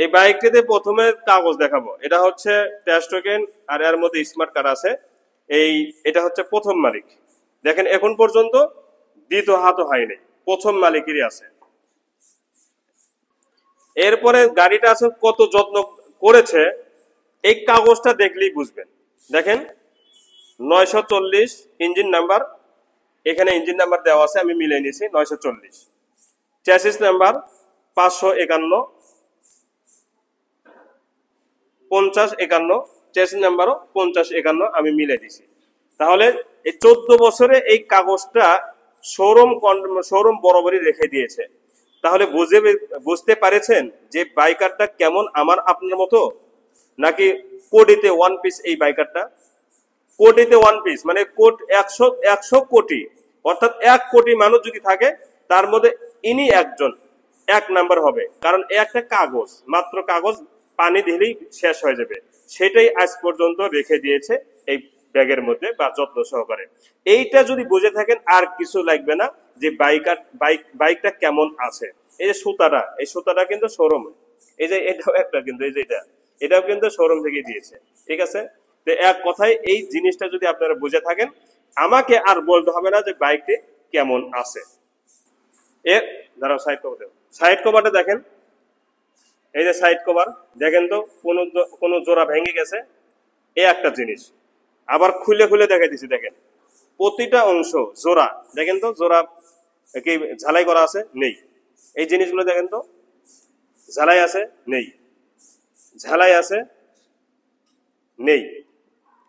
এই বাইকটিতে প্রথমে কাগজ দেখাবো, এটা হচ্ছে ট্যাক্স টোকেন আর এর মধ্যে স্মার্ট কার্ড আছে। এটা হচ্ছে প্রথম মালিক, দেখেন এখন পর্যন্ত দ্বিতীয় হাতও হয়নি, প্রথম মালিকেরই আছে। এরপরে গাড়িটা আছে কত যত্ন করেছে এই কাগজটা দেখলেই বুঝবেন। দেখেন 940 ইঞ্জিন নাম্বার, এখানে ইঞ্জিন নাম্বার দেওয়া আছে, আমি মিলিয়ে নিয়েছি 940। চ্যাসিস নাম্বার 551, 5051, চ্যাসিস নাম্বারও 5051 আমি মিলিয়ে দিয়েছি। তাহলে এই 14 বছরে এই কাগজটা শোরুম বরাবরই রেখে দিয়েছে। তাহলে বুঝতে পারেছেন যে বাইকারটা কেমন, আমার আপনার মতো নাকি কোটিতে ওয়ান পিস। এই বাইকারটা কোটিতে ওয়ান পিস, মানে কোট 100 কোটি, অর্থাৎ 1 কোটি মানুষ যদি থাকে তার মধ্যে ইনি একজন, 1 নাম্বার হবে। কারণ একটা কাগজ, মাত্র কাগজ, পানি দিলেই শেষ হয়ে যাবে, সেটাই আজ পর্যন্ত রেখে দিয়েছে এই ব্যাগের মধ্যে বা যত্ন সহকারে। এইটা যদি বুঝে থাকেন আর কিছু লাগবে না যে বাইকটা কেমন আছে। এই যে সুতাটা, এই সুতাটা কিন্তু শোরুম, এই যে এটাও একটা, কিন্তু এই যে এটাও কিন্তু শোরুম থেকে দিয়েছে, ঠিক আছে। তো এক কথায় এই জিনিসটা যদি আপনারা বুঝে থাকেন, আমাকে আর বলতে হবে না যে বাইকটি কেমন আছে। এর ধরো সাইড কভার দেবো, সাইড কভারটা দেখেন, এই যে সাইড কভার দেখেন তো কোনো জোড়া ভেঙে গেছে, এই একটা জিনিস। আবার খুলে খুলে দেখাই দিচ্ছি, দেখেন প্রতিটা অংশ জোড়া, দেখেন তো জোড়া কি ঝালাই করা আছে? নেই। এই জিনিসগুলো দেখেন তো, ঝালাই আছে? নেই। ঝালাই আছে? নেই।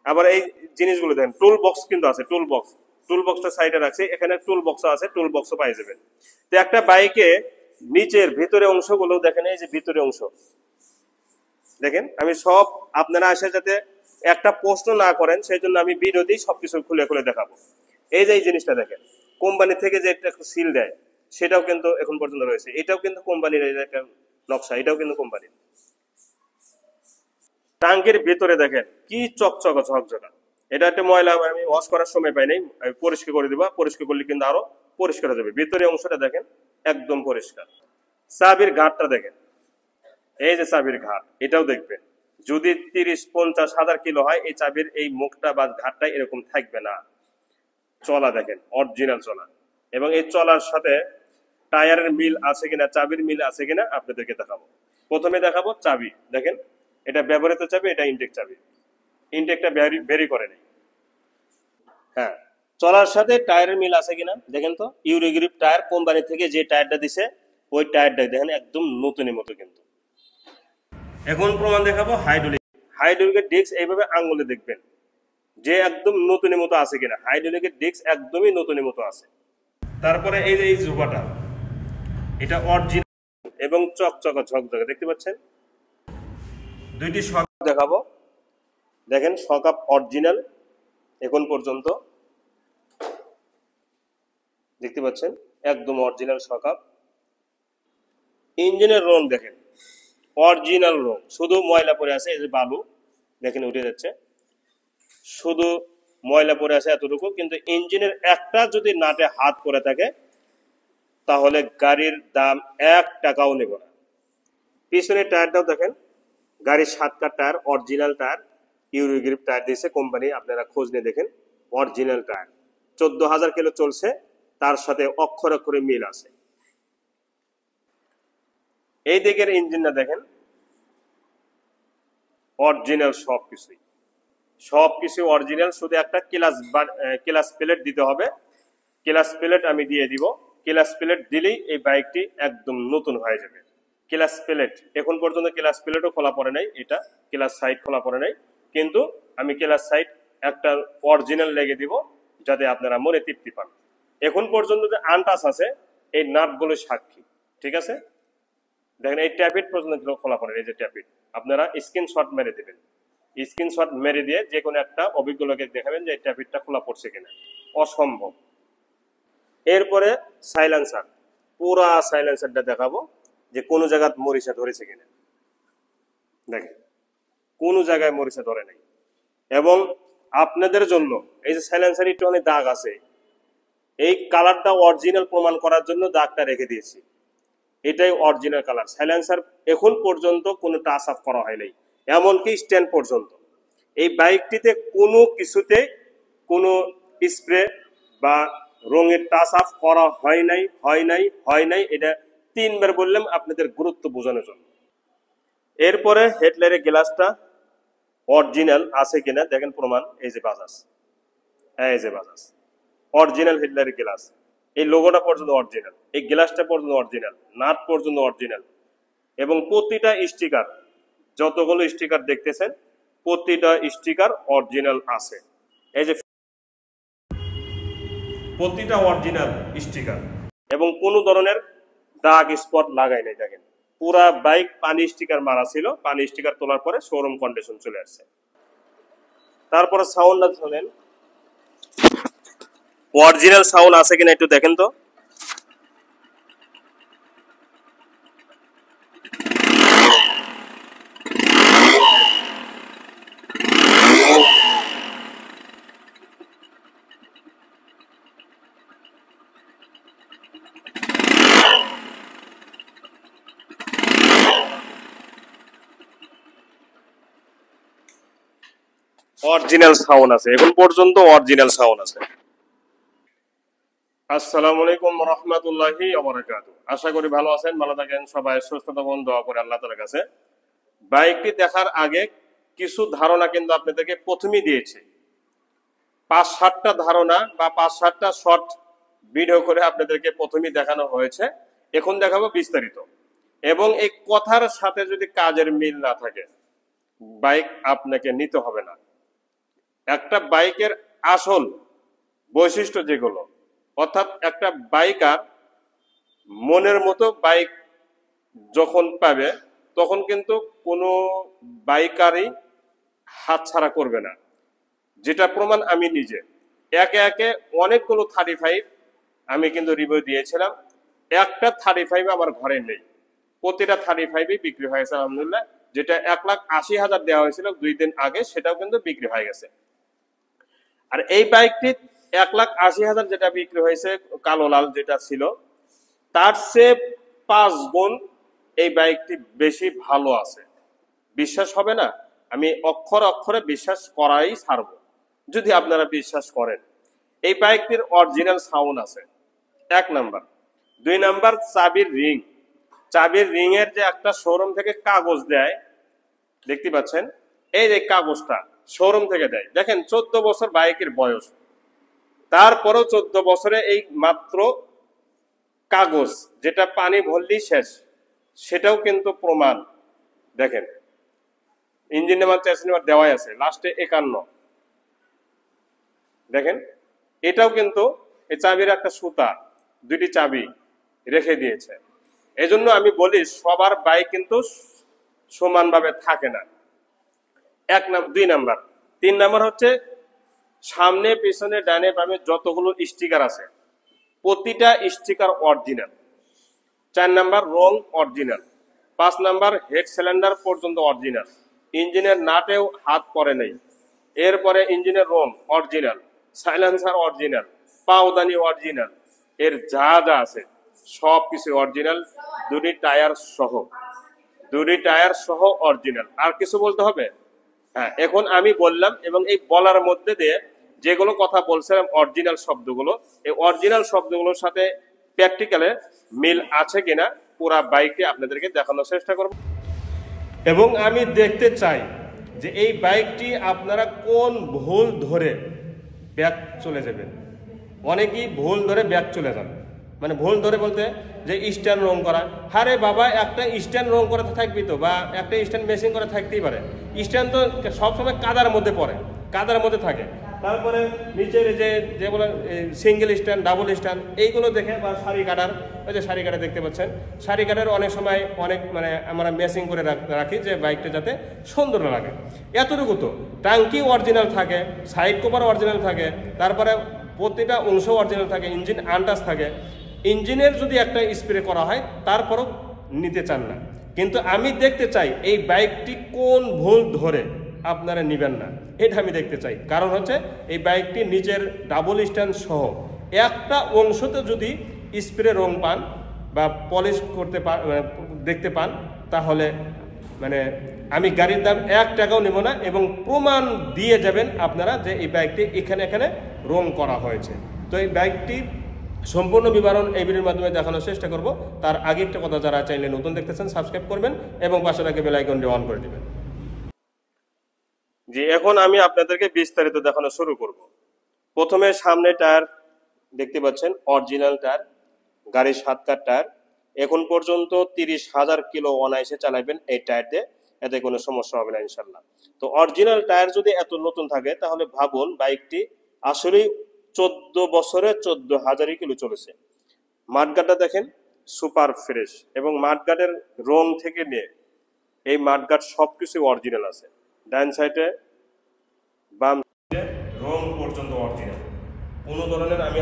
আবার এই জিনিসগুলো দেখেন, টুল বক্স কিন্তু আছে, টুল বক্সটা সাইডে রাখছি, এখানে টুল বক্স আছে, টুল বক্সও পাই যাবেন। তো একটা বাইকে নিচের ভিতরে অংশগুলো দেখেন, এই যে ভিতরে অংশ দেখেন, আমি সব আপনারা আসে যাতে একটা প্রশ্ন না করেন সেই জন্য আমি ভিডিওতেই সবকিছু খুলে খুলে দেখাবো। এই যে এই জিনিসটা দেখেন, কোম্পানি থেকে যে একটা সিল দেয় সেটাও কিন্তু এখন পর্যন্ত রয়েছে, এটাও কিন্তু কোম্পানির একটা নকশা, এটাও কিন্তু কোম্পানির। টাঙ্কির ভিতরে দেখেন কি চকচকা ঝকঝকা, এটা একটা ময়লা আমি ওয়াশ করার সময় পাই নাই, আমি পরিষ্কার করে দিবা, পরিষ্কার করলে কিন্তু আরো পরিষ্কার হয়ে যাবে। ভিতরে অংশটা দেখেন একদম পরিষ্কার। চাবির ঘাটটা দেখেন, এই যে চাবির ঘাট, এটাও দেখবেন যদি 30-50 হাজার কিলো হয় এই চাবির এই মুখটা বা ঘাটটা এরকম থাকবে না। চলা দেখেন অরিজিনাল চলা, এবং এই চলার সাথে টায়ারের মিল আছে কিনা, চাবির মিল আছে কিনা আপনাদেরকে দেখাবো। প্রথমে দেখাবো চাবি, দেখেন এটা ব্যবহৃত চাবি, এটা ইনটেক চাবি, ইনটেকটা ভেরি করে নেই। হ্যাঁ, চলার সাথে টায়ারের মিল আছে কিনা দেখেন তো, ইউরোগ্রিপ টায়ার কোম্পানি থেকে যে টায়ারটা দিছে ওই টায়ারটা দেখেন একদম নতুনের মতো। কিন্তু এখন প্রমাণ দেখাবো হাইড্রোলিকের ডিস্ক এইভাবে আঙ্গুলে দেখবেন যে একদম নতুনের মতো আছে কিনা, হাইড্রোলিকের ডিস্ক একদমই নতুনের মতো আছে। তারপরে এই যে এই জুবাটা, এটা অরিজিনাল এবং চকচকা ঝকঝকে, দেখতে পাচ্ছেন। দুইটি শক দেখাবো, দেখেন শক আপ অরিজিনাল এখন পর্যন্ত, দেখতে পাচ্ছেন একদম অরিজিনাল শক আপ। ইঞ্জিনের রং দেখেন অরিজিনাল রং, শুধু ময়লা পড়ে আছে, এই যে বালু দেখেন উঠে যাচ্ছে, শুধু ময়লা পড়ে আছে এতটুকু। কিন্তু ইঞ্জিনের একটা যদি নাটে হাত পড়ে থাকে তাহলে গাড়ির দাম 1 টাকাও নেব না। পিছনের টায়ারটাও দেখেন, গাড়ির 7 কাঠ টায়ার, অরিজিনাল টায়ার, ইউরোগ্রিপ টায়ার দিয়েছে কোম্পানি, আপনারা খোঁজ নিয়ে দেখেন অরিজিনাল টায়ার। 14,000 কিলো চলছে, তার সাথে অক্ষর অক্ষরে মিল আছে। এই দিকের ইঞ্জিনটা দেখেন অরিজিনাল, সবকিছু অরিজিনাল, শুধু একটা ক্লাস প্লেট দিতে হবে। ক্লাস প্লেট আমি দিয়ে দিব, ক্লাস প্লেট দিলেই এই বাইকটি একদম নতুন হয়ে যাবে। ক্লাস প্লেট এখন পর্যন্ত ক্লাস প্লেটও খোলা পড়ে নাই, এটা ক্লাস সাইড খোলা পড়ে নাই, কিন্তু আমি ক্লাস সাইড একটা অরিজিনাল লেগে দিব যাতে আপনারা মনে তৃপ্তি পান। এখন পর্যন্ত যে আনটাচ আছে এই নাটগুলো সাক্ষী, ঠিক আছে। দেখেন এই ট্যাপিট পর্যন্ত খোলা পড়ে, এই যে ট্যাপিট, আপনারা স্ক্রিনশট মেরে দেবেন, স্ক্রিনশট মেরে দিয়ে যে কোনো একটা অভিজ্ঞ লোকে দেখাবেন যে এই ট্যাপিটটা খোলা পড়ছে কিনা, অসম্ভব। এরপরে সাইলেন্সার, পুরা সাইলেন্সারটা দেখাবো যে কোনো জায়গায় মরিচা ধরেছে কিনা, দেখেন কোনো জায়গায় মরিচা ধরে নাই। এবং আপনাদের জন্য এই যে সাইলেন্সার একটু অনেক দাগ আছে, এই কালারটা অরিজিনাল প্রমাণ করার জন্য দাগটা রেখে দিয়েছি। এটাই অরিজিনাল কালার। সাইলেন্সার এখন পর্যন্ত কোনো টাচ আপ করা হয় নাই, এমনকি স্ট্যান্ড পর্যন্ত। এই বাইকটিতে কোনো কিছুতে কোনো স্প্রে বা রঙের টাচ আপ করা হয় নাই। এটা 3 বার বললাম আপনাদের গুরুত্ব বোঝানোর জন্য। এরপরে হেডলাইটের গ্লাসটা অরিজিনাল আছে কিনা দেখেন প্রমাণ, এই যে বাজাজ, অরিজিনাল হেডলাইটের গ্লাস। এই লোগোটা পর্যন্ত অরিজিনাল, এই গ্লাসটা পর্যন্ত অরিজিনাল, নাট পর্যন্ত অরিজিনাল, এবং প্রতিটা স্টিকার, যতগুলো স্টিকার দেখতেছেন প্রতিটা স্টিকার অরিজিনাল আছে। এই যে প্রতিটা অরিজিনাল স্টিকার, এবং কোনো ধরনের দাগ স্পট লাগাই নাই। দেখেন পুরা বাইক পানি স্টিকার মারা ছিল, পানি স্টিকার তোলার পরে শোরুম কন্ডিশন চলে আসছে। তারপরে সাউন্ডটা শোনেন, অরিজিনাল সাউন্ড আছে কিনা একটু দেখেন তো। অরিজিনাল সাউন্ড আছে, এখন পর্যন্ত অরিজিনাল সাউন্ড আছে। আসসালামু আলাইকুম রহমতুল্লাহি ওয়া বারাকাতুহু। আশা করি ভালো আছেন, ভালো থাকেন, সবাই সুস্থ থাকুন, দোয়া করে আল্লাহ তাআলার কাছে। বাইকটি দেখার আগে কিছু ধারণা কিন্তু আপনাদেরকে প্রথমেই দিয়েছি, 5-7টা ধারণা বা 5-7টা শর্ট ভিডিও করে আপনাদেরকে প্রথমেই দেখানো হয়েছে। এখন দেখাবো বিস্তারিত। এবং এই কথার সাথে যদি কাজের মিল না থাকে, বাইক আপনাকে নিতে হবে না। একটা বাইকের আসল বৈশিষ্ট্য যেগুলো, অর্থাৎ একটা বাইকার মনের মতো বাইক যখন পাবে তখন কিন্তু কোনো বাইকারই হাতছাড়া করবে না, যেটা প্রমাণ আমি নিজে। একে একে অনেকগুলো 35 আমি কিন্তু রিভিউ দিয়েছিলাম, একটা 35 আমার ঘরে নেই, প্রতিটা 35ই বিক্রি হয়েছে আলহামদুলিল্লাহ। যেটা 1,80,000 দেওয়া হয়েছিল 2 দিন আগে, সেটাও কিন্তু বিক্রি হয়ে গেছে। আর এই বাইকটি 1,80,000 যেটা বিক্রি হয়েছে কালো লাল যেটা ছিল, তার চেয়ে 5 গুণ এই বাইকটি বেশি ভালো আছে। বিশ্বাস হবে না, আমি অক্ষরে অক্ষরে বিশ্বাস করাই ছাড়বো যদি আপনারা বিশ্বাস করেন। এই বাইকটির অরিজিনাল সাউন্ড আছে, 1 নাম্বার। 2 নাম্বার, চাবির রিং এর যে একটা শোরুম থেকে কাগজ দেয়, দেখতে পাচ্ছেন, এই যে কাগজটা শোরুম থেকে দেয়। দেখেন 14 বছর বাইকের বয়স, তারপরেও 14 বছরে এই মাত্র কাগজ, যেটা পানি ভরলেই শেষ, সেটাও কিন্তু প্রমাণ। দেখেন ইঞ্জিন নাম্বার, চ্যাসিস নাম্বার দেওয়াই আছে, লাস্টে 51। দেখেন এটাও কিন্তু এই চাবির একটা সুতা, 2টি চাবি রেখে দিয়েছে। এজন্য আমি বলি সবার বাইক কিন্তু সমানভাবে থাকে না। 2 নাম্বার। 3 নাম্বার হচ্ছে সামনে পিছনে ডানে বামে যতগুলো স্টিকার আছে প্রতিটা স্টিকার অরিজিনাল। 4 নাম্বার, রং অরিজিনাল। 5 নাম্বার, হেড সিলিন্ডার পর্যন্ত অরিজিনাল, ইঞ্জিনের নাটেও হাত পড়ে নেই। এরপরে ইঞ্জিনের রং অরিজিনাল, সাইলেন্সার অরিজিনাল, পাওদানি অরিজিনাল, এর যা যা আছে সব কিছু অরিজিনাল। 2টি টায়ার সহ অরিজিনাল। আর কিছু বলতে হবে? হ্যাঁ, এখন আমি বললাম, এবং এই বলার মধ্যে দিয়ে যেগুলো কথা বলছিলাম অরিজিনাল শব্দগুলো, এই অরিজিনাল শব্দগুলোর সাথে প্র্যাকটিক্যালে মিল আছে কিনা পুরা বাইকটি আপনাদেরকে দেখানোর চেষ্টা করব। এবং আমি দেখতে চাই যে এই বাইকটি আপনারা কোন ভুল ধরে ব্যাক চলে যাবেন। অনেকেই ভুল ধরে ব্যাক চলে যান, মানে ভুল ধরে বলতে যে স্ট্যান্ড রং করা। আরে বাবা, একটা স্ট্যান্ড রং করে থাকবি তো, বা একটা স্ট্যান্ড মেশিন করে থাকতেই পারে। স্ট্যান্ড তো সবসময় কাদার মধ্যে পড়ে, কাদার মধ্যে থাকে। তারপরে নিচের যে বলে সিঙ্গেল স্ট্যান্ড, ডাবল স্ট্যান্ড, এইগুলো দেখে, বা সারি কাটার, ওই যে সারি কাটা দেখতে পাচ্ছেন, সারি কাটার অনেক সময় অনেক মানে আমরা ম্যাচিং করে রাখি যে বাইকটা যাতে সুন্দর লাগে। এতটুকু তো, টাঙ্কি অরিজিনাল থাকে, সাইড কভার অরিজিনাল থাকে, তারপরে প্রতিটা অংশ অরিজিনাল থাকে, ইঞ্জিন আনটাচ থাকে। ইঞ্জিনের যদি একটা স্প্রে করা হয় তারপরও নিতে চান না। কিন্তু আমি দেখতে চাই এই বাইকটি কোন ভুল ধরে আপনারা নেবেন না, এটা আমি দেখতে চাই। কারণ হচ্ছে এই বাইকটি নিচের ডাবল স্ট্যান্ড সহ একটা অংশতে যদি স্প্রে রং পান, বা পলিশ করতে দেখতে পান, তাহলে মানে আমি গাড়ির দাম 1 টাকাও নেব না, এবং প্রমাণ দিয়ে যাবেন আপনারা যে এই বাইকটি এখানে এখানে রং করা হয়েছে। তো এই বাইকটি সম্পূর্ণ বিবরণ এই ভিডিওর মাধ্যমে দেখানোর চেষ্টা করব। তার আগে একটা কথা, যারা চাইলে নতুন দেখতেছেন সাবস্ক্রাইব করবেন এবং পাশে থাকা বেল আইকনটি অন করে দিবেন। জি, এখন আমি আপনাদেরকে বিস্তারিত দেখানো শুরু করব। প্রথমে সামনে টায়ার দেখতে পাচ্ছেন, অরিজিনাল টায়ার, গাড়ির 7 কাঠ টায়ার। এখন পর্যন্ত 30,000 কিলো অনায়াসে চালাবেন এই টায়ার দিয়ে, এতে কোনো সমস্যা হবে না ইনশাল্লাহ। তো অরিজিনাল টায়ার যদি এত নতুন থাকে, তাহলে ভাবুন বাইকটি আসলেই 14 বছরে 14,000 কিলো চলেছে। মাঠগাটটা দেখেন সুপার ফ্রেশ, এবং মাঠগাটের রং থেকে নিয়ে এই মাঠগাট সবকিছু অরিজিনাল আছে। ডান সাইডে বাম সাইডে রং পর্যন্ত অরিজিনাল, কোনো ধরনের আমি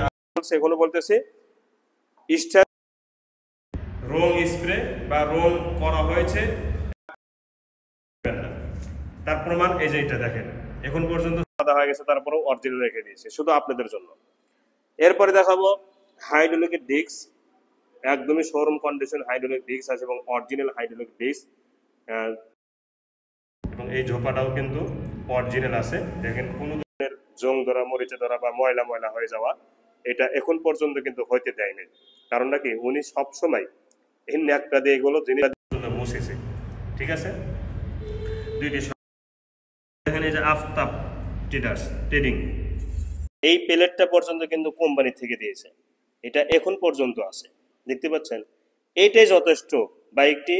এখনো বলতেছি স্ট্যান্ড রং স্প্রে বা রং করা হয়েছে তার প্রমাণ এই যে এটা দেখেন, এখন পর্যন্ত সাদা হয়ে গেছে, তারপরেও অরিজিনাল রেখে দিয়েছে শুধু আপনাদের জন্য। এরপরে দেখাবো হাইড্রোলিকের ডিস্ক, একদমই শোরুম কন্ডিশন হাইড্রোলিক ডিস্ক আছে এবং অরিজিনাল হাইড্রোলিক ডিস্ক, এবং এই ঝোপাটাও কিন্তু অরিজিনাল আছে। দেখেন কোনো ধরনের জং ধরা, মরিচে ধরা বা ময়লা ময়লা হয়ে যাওয়া এটা এখন পর্যন্ত কিন্তু হইতে দেয়নি। কারণটা কি, উনি সবসময় এই ন্যাকটা দিয়ে এগুলো জিনিস মুছেছে, ঠিক আছে। দুইটি দেখেন এই যে আফতাব ট্রেডিং, এই প্লেটটা পর্যন্ত কিন্তু কোম্পানি থেকে দিয়েছে, এটা এখন পর্যন্ত আছে, দেখতে পাচ্ছেন। এইটাই যথেষ্ট, বাইকটি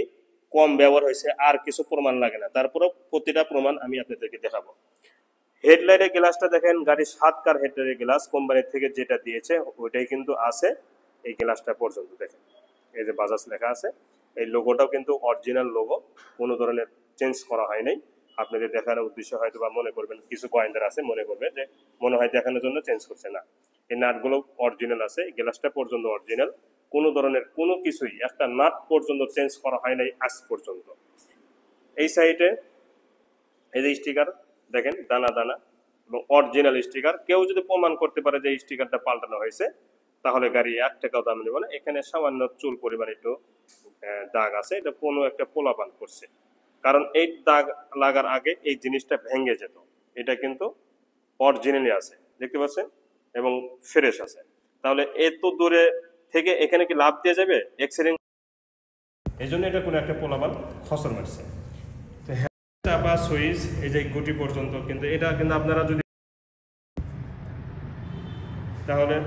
কম ব্যবহার হয়েছে, আর কিছু প্রমাণ লাগে না। তারপরেও প্রতিটা প্রমাণ আমি আপনাদেরকে দেখাবো। হেডলাইটের গ্লাসটা দেখেন, গাড়ির 7 কার হেডলাইটের গ্লাস কোম্পানি থেকে যেটা দিয়েছে ওইটাই কিন্তু আছে। এই গ্লাসটা পর্যন্ত দেখেন, এই যে বাজাজ লেখা আছে, এই লোগোটাও কিন্তু অরিজিনাল লোগো, কোনো ধরনের চেঞ্জ করা হয় নাই। আপনাদের দেখানোর উদ্দেশ্য হয়তো বা মনে করবেন, কিছু পয়েন্টার আছে মনে করবে যে মনে হয় দেখানোর জন্য চেঞ্জ করছে, না, এই নাটগুলো অরিজিনাল আছে, এই গ্লাসটা পর্যন্ত অরিজিনাল, কোনো ধরনের কোনো কিছুই একটা নাট পর্যন্ত চেঞ্জ করা হয় নাই আজ পর্যন্ত। এই সাইডে এই যে স্টিকার দেখেন, দানা দানা এবং অরিজিনাল স্টিকার। কেউ যদি প্রমাণ করতে পারে যে এই স্টিকারটা পাল্টানো হয়েছে, তাহলে গাড়ি 1 টাকাও দাম নেবে না। এখানে সামান্য চুল পরিমাণ একটু দাগ আছে, এটা কোনো একটা পোলাপান করছে, কারণ এই দাগ লাগার আগে এই জিনিসটা ভেঙে যেত। এটা কিন্তু অরিজিনালি আছে, দেখতে পাচ্ছেন, এবং ফ্রেশ আছে। তাহলে এত দূরে থেকে এখানে কি লাভ দিয়ে যাবে এক্সিডেন্ট, এই জন্য এটা কোনো একটা পোলাপান খসর মারছে। তো চাপা সুইচ এই যে গুটি পর্যন্ত কিন্তু এটা কিন্তু আপনারা যদি তাহলে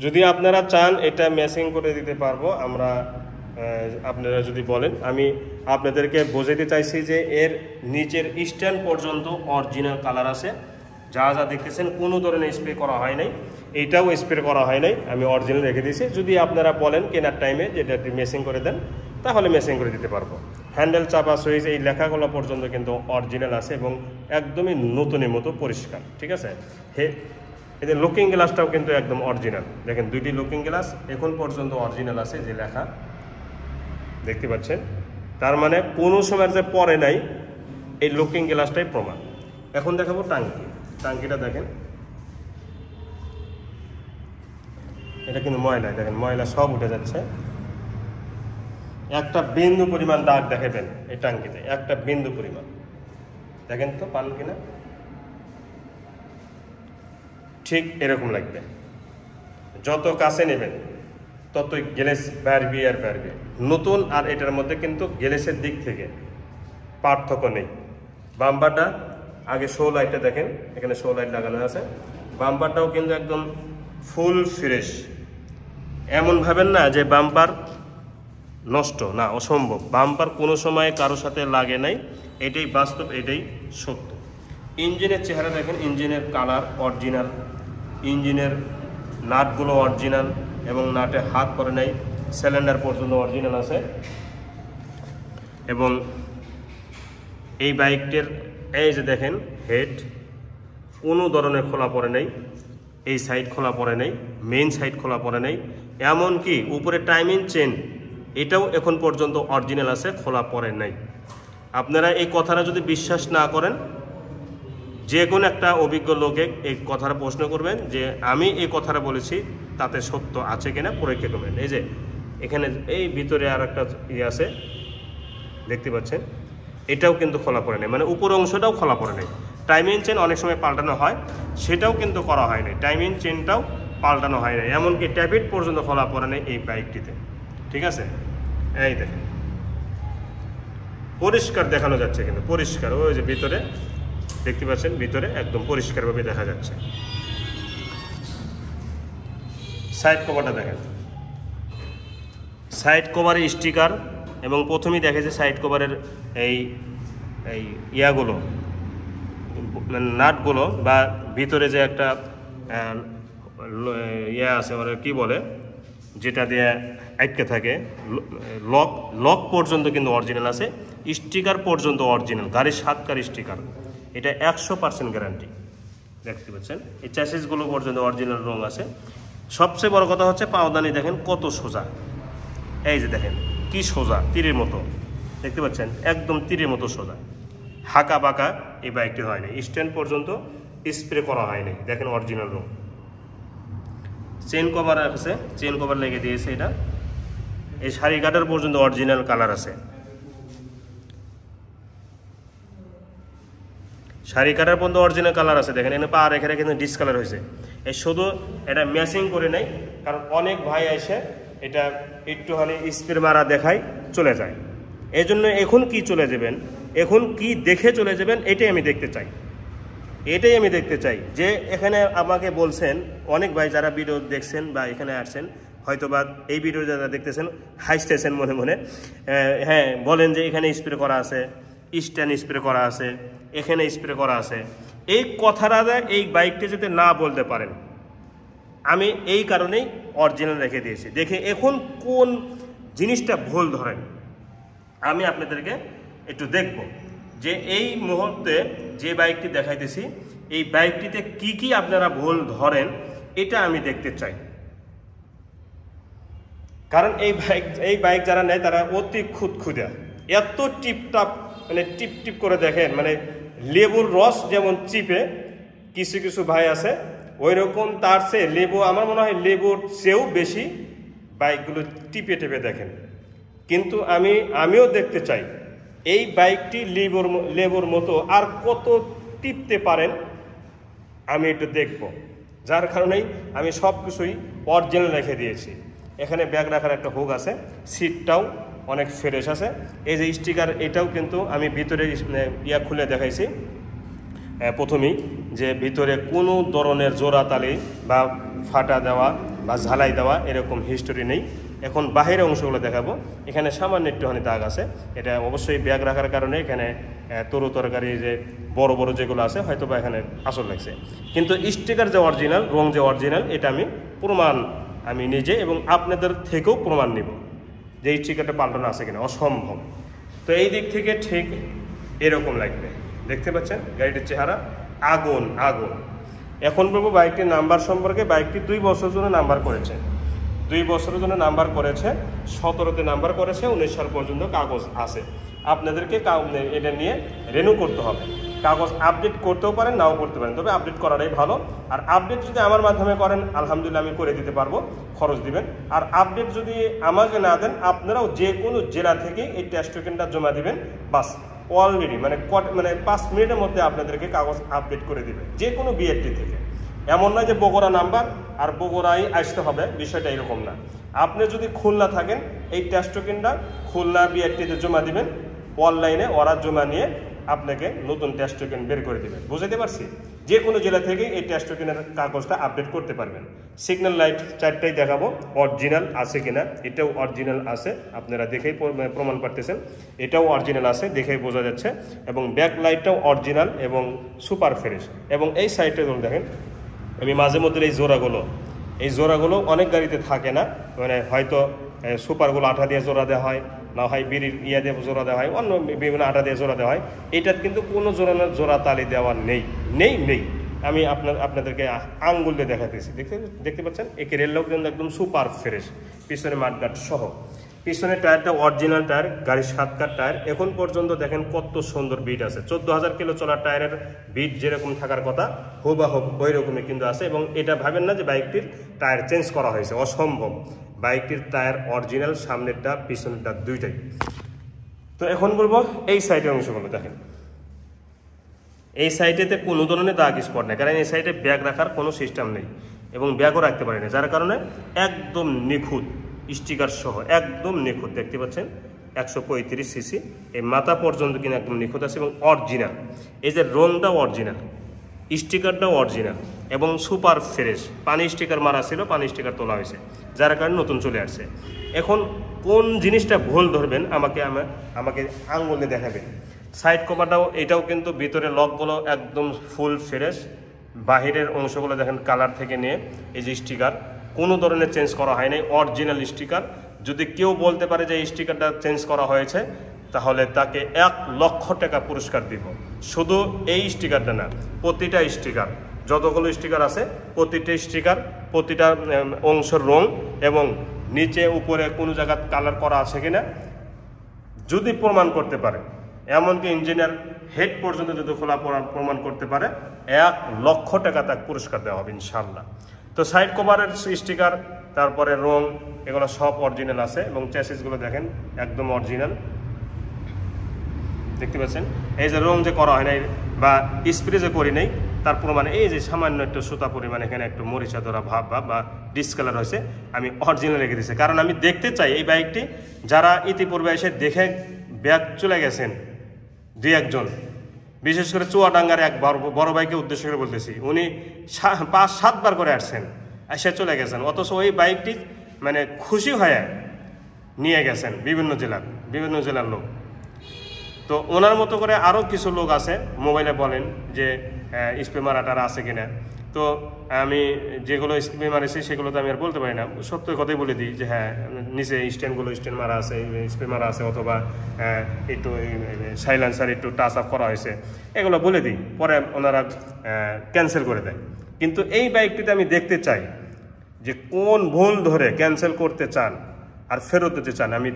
যদি আপনারা চান এটা ম্যাচিং করে দিতে পারবো আমরা, আপনারা যদি বলেন। আমি আপনাদেরকে বোঝাতে চাইছি যে এর নিচের স্ট্যান্ড পর্যন্ত অরিজিনাল কালার আছে, যা যা দেখতেছেন কোনো ধরনের স্প্রে করা হয় নাই, এইটাও স্প্রে করা হয় নাই, আমি অরিজিনাল রেখে দিয়েছি। যদি আপনারা বলেন কেনার টাইমে যেটা ম্যাচিং করে দেন, তাহলে ম্যাচিং করে দিতে পারবো। হ্যান্ডেল, চাপা, সুইচ এই লেখাগুলো পর্যন্ত কিন্তু অরিজিনাল আছে এবং একদমই নতুনের মতো পরিষ্কার, ঠিক আছে। এই যে লুকিং গ্লাসটাও কিন্তু একদম অরিজিনাল, দেখেন দুইটি লুকিং গ্লাস এখন পর্যন্ত অরিজিনাল আছে, যে লেখা দেখতে পাচ্ছেন। তার মানে কোনো সময় যে পরে নাই, এই লুকিং গ্লাসটাই প্রমাণ। এখন দেখাবো টাঙ্কি, টাঙ্কিটা দেখেন, এটা কিন্তু ময়লা, দেখেন ময়লা সব উঠে যাচ্ছে, একটা বিন্দু পরিমাণ দাগ দেখাবেন এই টাঙ্কিতে, একটা বিন্দু পরিমাণ, দেখেন তো পান কিনা, ঠিক এরকম লাগবে। যত কাছে নেবেন ততই গ্লেস বাড়বে আর বাড়বে। নতুন আর এটার মধ্যে কিন্তু গ্লেসের দিক থেকে পার্থক্য নেই। বাম্পারটা আগে শো লাইটটা দেখেন, এখানে শো লাইট লাগানো আছে, বাম্পারটাও কিন্তু একদম ফুল ফ্রেশ। এমন ভাবেন না যে বাম্পার নষ্ট, না, অসম্ভব। বাম্পার কোনো সময় কারোর সাথে লাগে নাই, এটাই বাস্তব, এটাই সত্য। ইঞ্জিনের চেহারা দেখেন, ইঞ্জিনের কালার অরিজিনাল, ইঞ্জিনের নাটগুলো অরিজিনাল এবং নাটে হাত পরে নাই, সিলিন্ডার পর্যন্ত অরিজিনাল আছে। এবং এই বাইকটির এই যে দেখেন হেড কোনো ধরনের খোলা পড়ে নেই, এই সাইড খোলা পড়ে নেই, মেইন সাইড খোলা পড়ে নেই, এমনকি উপরে টাইমিং চেন এটাও এখন পর্যন্ত অরিজিনাল আছে, খোলা পড়ে নাই। আপনারা এই কথাটা যদি বিশ্বাস না করেন, যে কোনো একটা অভিজ্ঞ লোকে এই কথাটা প্রশ্ন করবেন যে আমি এই কথাটা বলেছি তাতে সত্য আছে কিনা পরীক্ষা করবেন। এই যে এখানে এই ভিতরে আর একটা ইয়ে আছে দেখতে পাচ্ছেন, এটাও কিন্তু খোলা পড়ে নেই, মানে উপর অংশটাও খোলা পড়ে নেই। টাইমিং চেন অনেক সময় পাল্টানো হয়, সেটাও কিন্তু করা হয় নাই, টাইমিং চেনটাও পাল্টানো হয় নাই, এমনকি ট্যাপিট পর্যন্ত খোলা পড়ে নেই এই বাইকটিতে। ঠিক আছে, এই দেখেন পরিষ্কার দেখানো যাচ্ছে, কিন্তু পরিষ্কার ওই যে ভিতরে দেখতে পাচ্ছেন, ভিতরে একদম পরিষ্কারভাবে দেখা যাচ্ছে। সাইড কভারটা দেখেন, সাইড কভারের স্টিকার, এবং প্রথমেই দেখে যে সাইড কভারের এই এই ইয়াগুলো নাটগুলো বা ভিতরে যে একটা ইয়া আছে ওরা কি বলে যেটা দিয়ে আটকে থাকে লক পর্যন্ত কিন্তু অরিজিনাল আছে, স্টিকার পর্যন্ত অরিজিনাল, গাড়ির 7 কার স্টিকার, এটা 100% গ্যারান্টি। দেখতে পাচ্ছেন এই চ্যাসিসগুলো পর্যন্ত অরিজিনাল রং আছে। সবচেয়ে বড় কথা হচ্ছে পাওদানি দেখেন কত সোজা, এই যে দেখেন কি সোজা, তীরের মতো, দেখতে পাচ্ছেন একদম তীরের মতো সোজা, হাঁকা বাঁকা এই বাইকটি হয়নি, স্ট্যান্ড পর্যন্ত স্প্রে করা হয়নি, দেখেন অরিজিনাল রং। চেন কভার আছে, চেন কভার লেগে দিয়েছে এটা, এই শাড়ি কাটার পর্যন্ত অরিজিনাল কালার আছে, শাড়ি কাটার পর্যন্ত অরিজিনাল কালার আছে। দেখেন এখানে পা রেখে কিন্তু ডিসকালার হয়েছে, এই শুধু এটা ম্যাচিং করে নেই, কারণ অনেক ভাই এসে এটা একটুখানি স্প্রে মারা দেখায় চলে যায়, এই জন্য এখন কি চলে যাবেন, এখন কি দেখে চলে যাবেন এটাই আমি দেখতে চাই, এটাই আমি দেখতে চাই। যে এখানে আমাকে বলছেন অনেক ভাই যারা ভিডিও দেখছেন বা এখানে আসছেন, হয়তো বা এই ভিডিও যারা দেখতেছেন হাসতেছেন মনে মনে, হ্যাঁ বলেন যে এখানে স্প্রে করা আছে, স্ট্যান্ড স্প্রে করা আছে, এখানে স্প্রে করা আছে, এই কথাটা এই বাইকটি যদি না বলতে পারেন, আমি এই কারণেই অরিজিনাল রেখে দিয়েছি। দেখে এখন কোন জিনিসটা ভুল ধরেন আমি আপনাদেরকে একটু দেখব, যে এই মুহূর্তে যে বাইকটি দেখাইতেছি এই বাইকটিতে কি কি আপনারা ভুল ধরেন এটা আমি দেখতে চাই। কারণ এই বাইক যারা নেয় তারা অতি খুঁতখুঁতা, এত টিপটাপ, মানে টিপ টিপ করে দেখেন, মানে লেবুর রস যেমন চিপে কিছু কিছু ভাই আছে ওই রকম, তার চেয়ে লেবু আমার মনে হয় লেবুর চেয়েও বেশি বাইকগুলো টিপে টিপে দেখেন। কিন্তু আমিও দেখতে চাই এই বাইকটি লেবুর মতো আর কত টিপতে পারেন, আমি একটু দেখব। যার কারণেই আমি সব কিছুই অরিজিনাল রেখে দিয়েছি। এখানে ব্যাগ রাখার একটা হুক আছে, সিটটাও অনেক ফ্রেশ আছে, এই যে স্টিকার এটাও কিন্তু আমি ভিতরে ইয়া খুলে দেখাইছি প্রথমেই, যে ভিতরে কোনো ধরনের জোড়াতালি বা ফাটা দেওয়া বা ঝালাই দেওয়া এরকম হিস্টোরি নেই। এখন বাহিরের অংশগুলো দেখাবো, এখানে সামান্য একটুখানি দাগ আছে, এটা অবশ্যই ব্যাগ রাখার কারণে এখানে তরু তরকারি যে বড় বড় যেগুলো আছে হয়তো বা এখানে আসল লাগছে, কিন্তু স্টিকার যে অরিজিনাল, রং যে অরিজিনাল, এটা আমি প্রমাণ আমি নিজে এবং আপনাদের থেকেও প্রমাণ নিব যে এই স্টিকারটা পাল্টানো আছে কিনা, অসম্ভব। তো এই দিক থেকে ঠিক এরকম লাগবে, দেখতে পাচ্ছেন গাড়িটির চেহারা আগুন আগুন। এখন বলবো বাইকটির নাম্বার সম্পর্কে, বাইকটি 2 বছরের জন্য নাম্বার করেছে, 2 বছরের জন্য নাম্বার করেছে, 17তে নাম্বার করেছে, 19 সাল পর্যন্ত কাগজ আছে। আপনাদেরকে এটা নিয়ে রেনু করতে হবে, কাগজ আপডেট করতেও পারেন নাও করতে পারেন, তবে আপডেট করাটাই ভালো। আর আপডেট যদি আমার মাধ্যমে করেন আলহামদুলিল্লাহ আমি করে দিতে পারবো, খরচ দিবেন। আর আপডেট যদি আমাকে না দেন আপনারাও যে কোনো জেলা থেকে এই টেস্ট টোকেনটা জমা দিবেন, বাস অলরেডি মানে 5 মিনিটের মধ্যে আপনাদেরকে কাগজ আপডেট করে দিবে, যে কোনো বিআরটি থেকে। এমন নয় যে বগুড়া নাম্বার আর বগুড়াই আসতে হবে, বিষয়টা এরকম না। আপনি যদি খুলনা থাকেন এই টেস্ট টোকেনটা খুলনা বিআরটিতে জমা দিবেন, অনলাইনে ওরা জমা নিয়ে আপনাকে নতুন টেস্ট টোকেন বের করে দেবেন। বুঝতে পারছি, যে কোনো জেলা থেকে এই টেস্ট টোকেনের কাগজটা আপডেট করতে পারবেন। সিগন্যাল লাইট 4টাই দেখাবো অরিজিনাল আছে কিনা, এটাও অরিজিনাল আছে, আপনারা দেখেই প্রমাণ পাচ্ছেন, এটাও অরিজিনাল আছে দেখেই বোঝা যাচ্ছে, এবং ব্যাক লাইটটাও অরিজিনাল এবং সুপার ফ্রেশ। এবং এই সাইডটা দেখেন, আমি মাঝে মধ্যে এই জোড়াগুলো অনেক গাড়িতে থাকে না, মানে হয়তো সুপারগুলো আঠা দিয়ে জোড়া দেওয়া হয়, না হয় বিড়ির ইয়া দিয়ে জোড়া দেওয়া হয়, অন্য বিভিন্ন আঠা দিয়ে জোড়া দেওয়া হয়, এটার কিন্তু কোনো জোড়া তালি দেওয়া নেই। আমি আপনাদেরকে আঙ্গুল দিয়ে দেখাতেছি, দেখতে পাচ্ছেন একে রেলটাও কিন্তু একদম সুপার ফ্রেশ, পিছনে মাঠঘাট সহ। পিছনের টায়ারটা অরিজিনাল টায়ার, গাড়ির 7 কাঠ টায়ার। এখন পর্যন্ত দেখেন কত সুন্দর বিট আছে। 14,000 কিলো চলা টায়ারের বিট যেরকম থাকার কথা হুবাহুব ওই রকমই কিন্তু আছে। এবং এটা ভাবেন না যে বাইকটির টায়ার চেঞ্জ করা হয়েছে, অসম্ভব। বাইকটির টায়ার অরিজিনাল, সামনেরটা পিছনেরটা দুইটাই। তো এখন বলবো এই সাইডের অংশগুলো দেখেন। এই সাইডেতে কোনো ধরনের দাগ স্পট নেই, কারণ এই সাইডে ব্যাগ রাখার কোনো সিস্টেম নেই এবং ব্যাগও রাখতে পারি না, যার কারণে একদম নিখুঁত স্টিকার সহ একদম নিখুঁত। দেখতে পাচ্ছেন 135 সিসি, এই মাথা পর্যন্ত কিনা একদম নিখুঁত আছে এবং অরিজিনাল। এই যে রংটাও অরিজিনাল, স্টিকারটাও অরিজিনাল এবং সুপার ফ্রেশ। পানি স্টিকার মারা ছিল, পানি স্টিকার তোলা হয়েছে, যার কারণে নতুন চলে আসছে। এখন কোন জিনিসটা ভুল ধরবেন আমাকে আঙুল দিয়ে দেখাবেন। সাইড কভারটাও এটাও কিন্তু ভিতরে লকগুলো একদম ফুল ফ্রেশ, বাহিরের অংশগুলো দেখেন কালার থেকে নিয়ে এই যে স্টিকার কোনো ধরনের চেঞ্জ করা হয় নাই, অরিজিনাল স্টিকার। যদি কেউ বলতে পারে যে এই স্টিকারটা চেঞ্জ করা হয়েছে তাহলে তাকে 1 লক্ষ টাকা পুরস্কার দিব। শুধু এই স্টিকারটা না, প্রতিটা স্টিকার, যতগুলো স্টিকার আছে প্রতিটা স্টিকার, প্রতিটা অংশের রং এবং নিচে উপরে কোনো জায়গা কালার করা আছে কিনা যদি প্রমাণ করতে পারে, এমনকি ইঞ্জিনিয়ার হেড পর্যন্ত যদি খোলা প্রমাণ করতে পারে 1 লক্ষ টাকা তাকে পুরস্কার দেওয়া হবে ইনশাল্লাহ। তো সাইড কভারের স্টিকার, তারপরে রং, এগুলো সব অরিজিনাল আছে এবং চ্যাসিসগুলো দেখেন একদম অরিজিনাল। দেখতে পাচ্ছেন এই যে রং যে করা হয় নাই বা স্প্রে যে করি নাই তার প্রমাণে এই যে সামান্য একটু সুতা পরিমাণ এখানে একটু মরিচা ধরা ভাব বা ডিসকালার হয়েছে, আমি অরিজিনাল রেখে দিয়েছি। কারণ আমি দেখতে চাই এই বাইকটি যারা ইতিপূর্বে এসে দেখে ব্যাগ চলে গেছেন 2-1 জন, বিশেষ করে চুয়াডাঙ্গার এক বড় ভাইকে উদ্দেশ্য করে বলতেছি, উনি 5-7 বার করে আসছেন, এসে চলে গেছেন, অথচ ওই বাইকটি মানে খুশি হয়ে নিয়ে গেছেন বিভিন্ন জেলার লোক। তো ওনার মতো করে আরও কিছু লোক আছে মোবাইলে বলেন যে স্প্রে মারাটার আছে কিনা। তো আমি যেগুলো স্প্রে মারেছি সেগুলো তো আমি আর বলতে পারি না, সত্য কথাই বলে দিই যে হ্যাঁ নিচে স্ট্যান্ড মারা আছে, স্প্রে মারা আছে, অথবা একটু সাইলেন্সার একটু টাচ আপ করা হয়েছে, এগুলো বলে দিই, পরে ওনারা ক্যান্সেল করে দেয়। কিন্তু এই বাইকটিতে আমি দেখতে চাই যে কোন ভুল ধরে ক্যান্সেল করতে চান আর ফেরত দিতে চান, আমি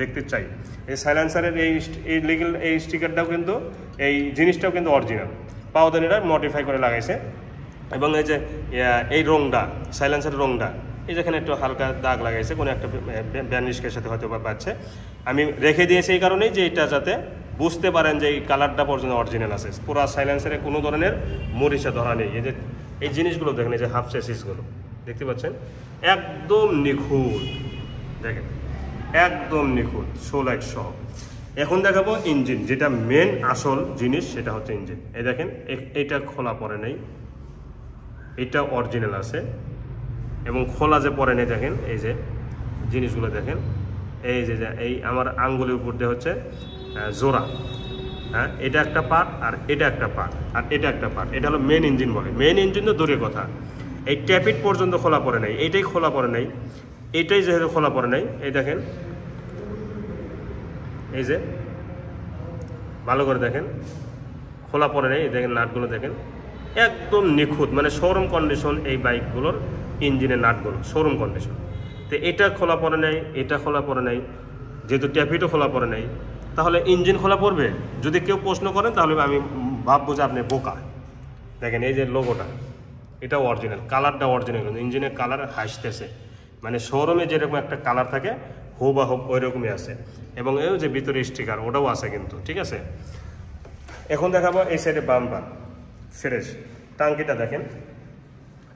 দেখতে চাই। এই সাইলেন্সারের এই স্টিকারটাও কিন্তু, এই জিনিসটাও কিন্তু অরিজিনাল, পাওদানিরা মডিফাই করে লাগাইছে। এবং এই যে এই রংটা, সাইলেন্সারের রংটা, এই যেখানে একটু হালকা দাগ লাগাইছে, কোনো একটা ব্যানিশকের সাথে হয়তো বা পাচ্ছে, আমি রেখে দিয়েছি এই কারণেই যে এটা যাতে বুঝতে পারেন যে এই কালারটা পর্যন্ত অরিজিনাল আছে। পুরো সাইলেন্সারে কোনো ধরনের মরিচা ধরা নেই। এই যে এই জিনিসগুলো দেখেন, এই যে হাফ চেসিসগুলো দেখতে পাচ্ছেন একদম নিখুঁত, দেখেন একদম নিখুঁত, শো লাইট সহ। এখন দেখাবো ইঞ্জিন, যেটা মেন আসল জিনিস, সেটা হচ্ছে ইঞ্জিন। এই দেখেন এটা খোলা পড়ে নেই, এটা অরিজিনাল আছে এবং খোলা যে পড়ে নেই, দেখেন এই যে জিনিসগুলো দেখেন, এই যে এই আমার আঙ্গুলের উপর দিয়ে হচ্ছে জোড়া, হ্যাঁ এটা একটা পার্ট আর এটা একটা পার্ট আর এটা একটা পার্ট, এটা হলো মেন ইঞ্জিন বলে। মেন ইঞ্জিন তো দূরের কথা, এই ট্যাপিট পর্যন্ত খোলা পড়ে নাই, এইটাই খোলা পড়ে নাই, এইটাই যেহেতু খোলা পড়ে নাই, এই দেখেন এই যে ভালো করে দেখেন খোলা পড়ে নেই, দেখেন নাটগুলো দেখেন একদম নিখুঁত, মানে শোরুম কন্ডিশন এই বাইকগুলোর ইঞ্জিনের নাটগুলো শোরুম কন্ডিশন। তো এটা খোলা পড়ে নাই, এটা খোলা পড়ে নাই, যেহেতু ট্যাপিটও খোলা পড়ে নাই, তাহলে ইঞ্জিন খোলা পড়বে? যদি কেউ প্রশ্ন করেন তাহলে আমি ভাববো যে আপনি বোকা। দেখেন এই যে লোগোটা, এটাও অরিজিনাল, কালারটা অরিজিনাল, ইঞ্জিনের কালার হাসতেছে, মানে শোরুমে যেরকম একটা কালার থাকে হুবাহুব ওই রকমই আছে। এবং এই যে ভিতরে স্টিকার ওটাও আছে কিন্তু, ঠিক আছে। এখন দেখাবো এই সাইডে বাম্পার ফ্রেশ, টাঙ্কিটা দেখেন,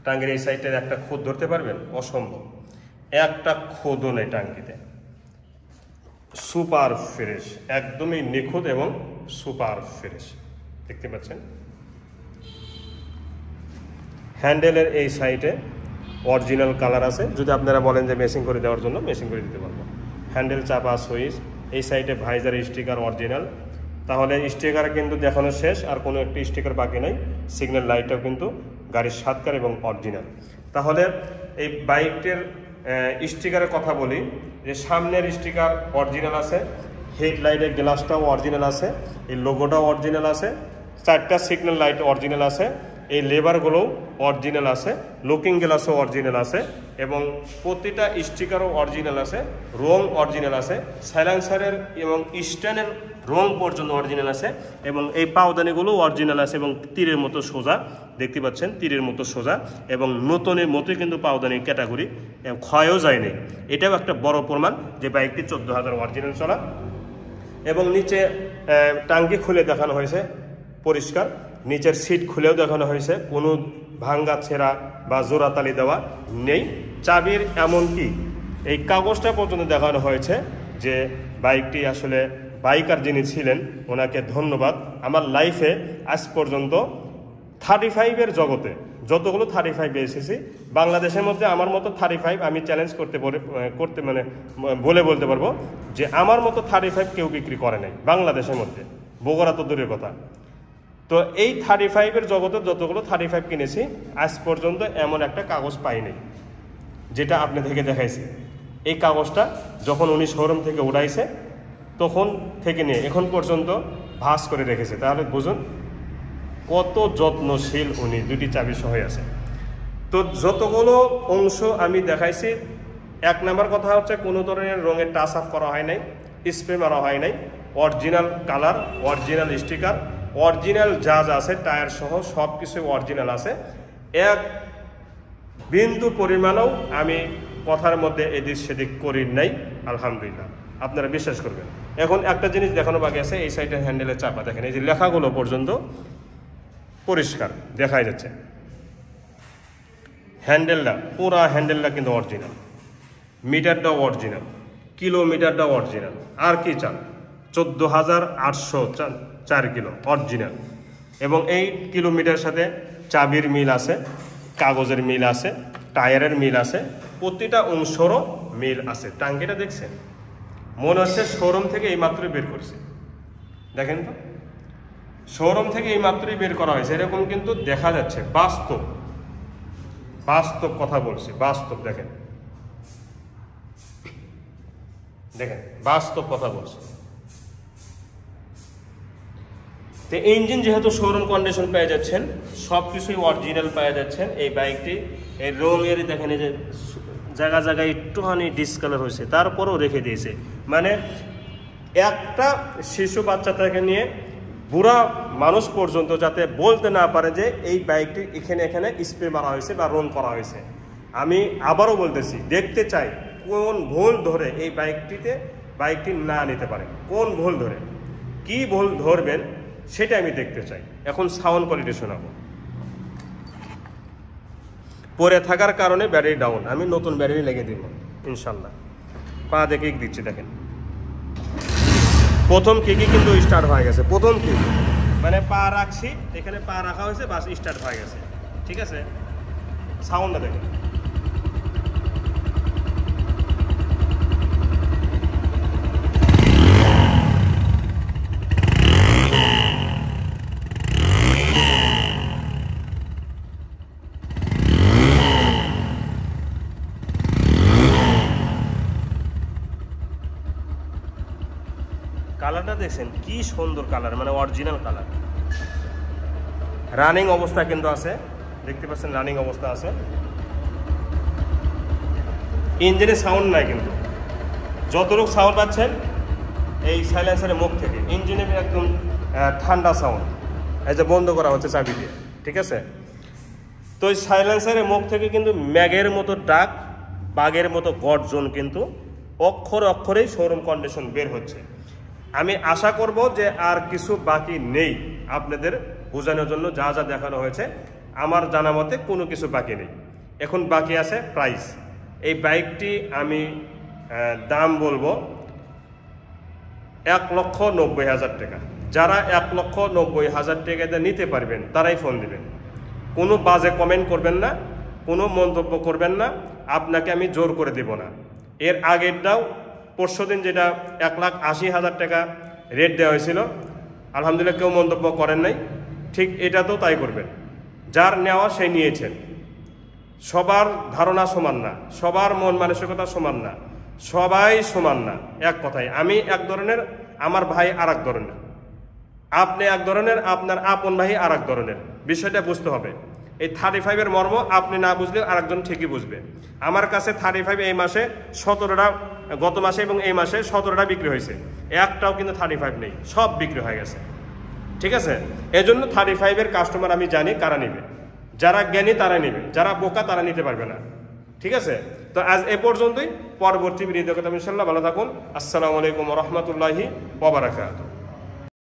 টাঙ্কির এই সাইডের একটা খুদ ধরতে পারবেন? অসম্ভব, একটা খুদও নেই টাঙ্কিতে, সুপার ফ্রেশ, একদমই নিখুঁত এবং সুপার ফ্রেশ, দেখতে পাচ্ছেন। হ্যান্ডেলের এই সাইডে অরিজিনাল কালার আছে, যদি আপনারা বলেন যে মেশিং করে দেওয়ার জন্য মেশিং করে দিতে পারবো। হ্যান্ডেল চাপা সুইচ, এই সাইডে ভাইজার স্টিকার অরিজিনাল, তাহলে স্টিকার কিন্তু দেখানো শেষ, আর কোনো একটি স্টিকার বাকি নেই। সিগন্যাল লাইটটাও কিন্তু গাড়ির 7 কার এবং অরিজিনাল। তাহলে এই বাইকটির স্টিকারের কথা বলি, যে সামনের স্টিকার অরিজিনাল আছে, হেডলাইটের গ্লাসটাও অরিজিনাল আছে, এই লোগোটাও অরিজিনাল আছে, 4টা সিগন্যাল লাইট অরিজিনাল আছে, এই লেবারগুলোও অরিজিনাল আছে, লুকিং গ্লাসও অরিজিনাল আছে, এবং প্রতিটা স্টিকারও অরিজিনাল আছে, রং অরিজিনাল আছে, সাইলেন্সারের এবং স্ট্যান্ডের রং পর্যন্ত অরিজিনাল আছে, এবং এই পাওদানিগুলো অরিজিনাল আছে এবং তীরের মতো সোজা, দেখতে পাচ্ছেন তীরের মতো সোজা এবং নতুনের মতোই কিন্তু পাওদানির ক্যাটাগরি, ক্ষয়ও যায়নি। এটাও একটা বড় প্রমাণ যে বাইকটি 14,000 অরিজিনাল চলা। এবং নিচে টাঙ্কি খুলে দেখানো হয়েছে পরিষ্কার, নিচের সিট খুলেও দেখানো হয়েছে, কোনো ভাঙ্গা ছেঁড়া বা জোড়াতালি দেওয়া নেই। চাবির এমনকি এই কাগজটা পর্যন্ত দেখানো হয়েছে যে বাইকটি আসলে বাইকার যিনি ছিলেন ওনাকে ধন্যবাদ। আমার লাইফে আজ পর্যন্ত 35-এর জগতে যতগুলো 35 এসেছি, বাংলাদেশের মধ্যে আমার মতো 35 আমি চ্যালেঞ্জ বলতে পারবো যে আমার মতো 35 কেউ বিক্রি করে নাই বাংলাদেশের মধ্যে, বগুড়া তো দূরের কথা। তো এই 35-এর জগতে যতগুলো 35 কিনেছি আজ পর্যন্ত এমন একটা কাগজ পাইনি যেটা আপনি থেকে দেখাইছি। এই কাগজটা যখন উনি শোরুম থেকে উড়াইছে তখন থেকে নিয়ে এখন পর্যন্ত ভাঁজ করে রেখেছে, তাহলে বুঝুন কত যত্নশীল উনি, দুটি চাবি সহ আছে। তো যতগুলো অংশ আমি দেখাইছি, 1 নাম্বার কথা হচ্ছে কোনো ধরনের রঙের টাচ আপ করা হয় নাই, স্প্রে মারা হয় নাই, original colour, original sticker, original যা আছে টায়ার সহ সব কিছু অরিজিনাল আছে। এক বিন্দু পরিমাণও আমি কথার মধ্যে এদিক সেদিক করি নাই, আলহামদুলিল্লাহ, আপনারা বিশ্বাস করবেন। এখন একটা জিনিস দেখানো বাকি আছে, এই সাইডের হ্যান্ডেলের চাপা দেখেন, এই যে লেখাগুলো পর্যন্ত পরিষ্কার দেখাই যাচ্ছে। হ্যান্ডেলটা পুরা হ্যান্ডেলটা কিন্তু অরিজিনাল, মিটারটাও অরিজিনাল, কিলোমিটারটাও অরিজিনাল। আর কি চান, 14,804 কিলো অরিজিনাল। এবং এই কিলোমিটার সাথে চাবির মিল আছে, কাগজের মিল আছে, টায়ারের মিল আছে, প্রতিটা অংশরও মিল আছে। টাঙ্কিটা দেখছেন, মনে হচ্ছে শোরুম থেকে এই মাত্রই বের করছে, দেখেন তো শোরুম থেকে এই মাত্রই বের করা হয়েছে, এরকম কিন্তু দেখা যাচ্ছে। বাস্তব বাস্তব কথা বলছি, বাস্তব দেখেন দেখেন বাস্তব কথা বলছি। তো ইঞ্জিন যেহেতু শোরুম কন্ডিশন পেয়ে যাচ্ছেন, সব কিছুই অরিজিনাল পেয়ে যাচ্ছেন। এই বাইকটি এই রঙের দেখেন, এই যে জায়গা জায়গায় একটুখানি ডিসকালার হয়েছে, তারপরেও রেখে দিয়েছে। মানে একটা শিশু বাচ্চা থেকে নিয়ে বুড়া মানুষ পর্যন্ত যাতে বলতে না পারে যে এই বাইকটি এখানে স্প্রে মারা হয়েছে বা রং করা হয়েছে। আমি আবারও বলতেছি, দেখতে চাই কোন ভুল ধরে এই বাইকটি না নিতে পারে, কোন ভুল ধরে, কি ভুল ধরবেন সেটা আমি দেখতে চাই। এখন সাউন্ড কোয়ালিটি শোনাবো। পরে থাকার কারণে ব্যাটারি ডাউন, আমি নতুন ব্যাটারি লেগে দিব ইনশাল্লাহ। পা দেখে দিচ্ছি, দেখেন প্রথম কিকই কিন্তু স্টার্ট হয়ে গেছে। প্রথম কিক মানে পা রাখছি, এখানে পা রাখা হয়েছে, বাস স্টার্ট হয়ে গেছে। ঠিক আছে, সাউন্ডটা দেখেন। কালারটা দেখছেন কি সুন্দর কালার, মানে অরিজিনাল কালার। রানিং অবস্থা কিন্তু আছে, দেখতে পাচ্ছেন রানিং অবস্থা আছে। ইঞ্জিনে সাউন্ড নাই কিন্তু, যতটুকু সাউন্ড পাচ্ছেন এই সাইলেন্সারের মুখ থেকে। ইঞ্জিনে একদম ঠান্ডা সাউন্ড, এই যে বন্ধ করা হচ্ছে চাবি দিয়ে। ঠিক আছে, তো এই সাইলেন্সারের মুখ থেকে কিন্তু ম্যাগের মতো ডাক, বাঘের মতো গর্জন কিন্তু অক্ষরে অক্ষরেই শোরুম কন্ডিশন বের হচ্ছে। আমি আশা করব যে আর কিছু বাকি নেই, আপনাদের বোঝানোর জন্য যা যা দেখানো হয়েছে আমার জানা মতে কোনো কিছু বাকি নেই। এখন বাকি আছে প্রাইস। এই বাইকটি আমি দাম বলবো 1,90,000 টাকা। যারা 1,90,000 টাকাতে নিতে পারবেন তারাই ফোন দিবেন। কোনো বাজে কমেন্ট করবেন না, কোনো মন্তব্য করবেন না, আপনাকে আমি জোর করে দেব না। এর আগেরটাও পরশুদিন যেটা 1,80,000 টাকা রেট দেওয়া হয়েছিল, আলহামদুলিল্লাহ কেউ মন্তব্য করেন নাই। ঠিক এটা তো তাই করবেন, যার নেওয়া সে নিয়েছেন। সবার ধারণা সমান না, সবার মন মানসিকতা সমান না, সবাই সমান না। এক কথায় আমি এক ধরনের, আমার ভাই আর এক ধরনের, আপনি এক ধরনের, আপনার আপন ভাই আর এক ধরনের। বিষয়টা বুঝতে হবে। এই 35-এর মর্ম আপনি না বুঝলে আরেকজন ঠিকই বুঝবে। আমার কাছে 35 এই মাসে 17টা, গত মাসে এবং এই মাসে 17টা বিক্রি হয়েছে, একটাও কিন্তু 35 নেই, সব বিক্রি হয়ে গেছে। ঠিক আছে, এজন্য 35-এর কাস্টমার আমি জানি কারা নেবে, যারা জ্ঞানী তারা নেবে, যারা বোকা তারা নিতে পারবে না। ঠিক আছে, তো আজ এ পর্যন্তই। পরবর্তী ভিডিওতে ইনশাআল্লাহ ভালো থাকুন। আসসালামু আলাইকুম ওয়া রাহমাতুল্লাহি ওয়া বারাকাতুহু।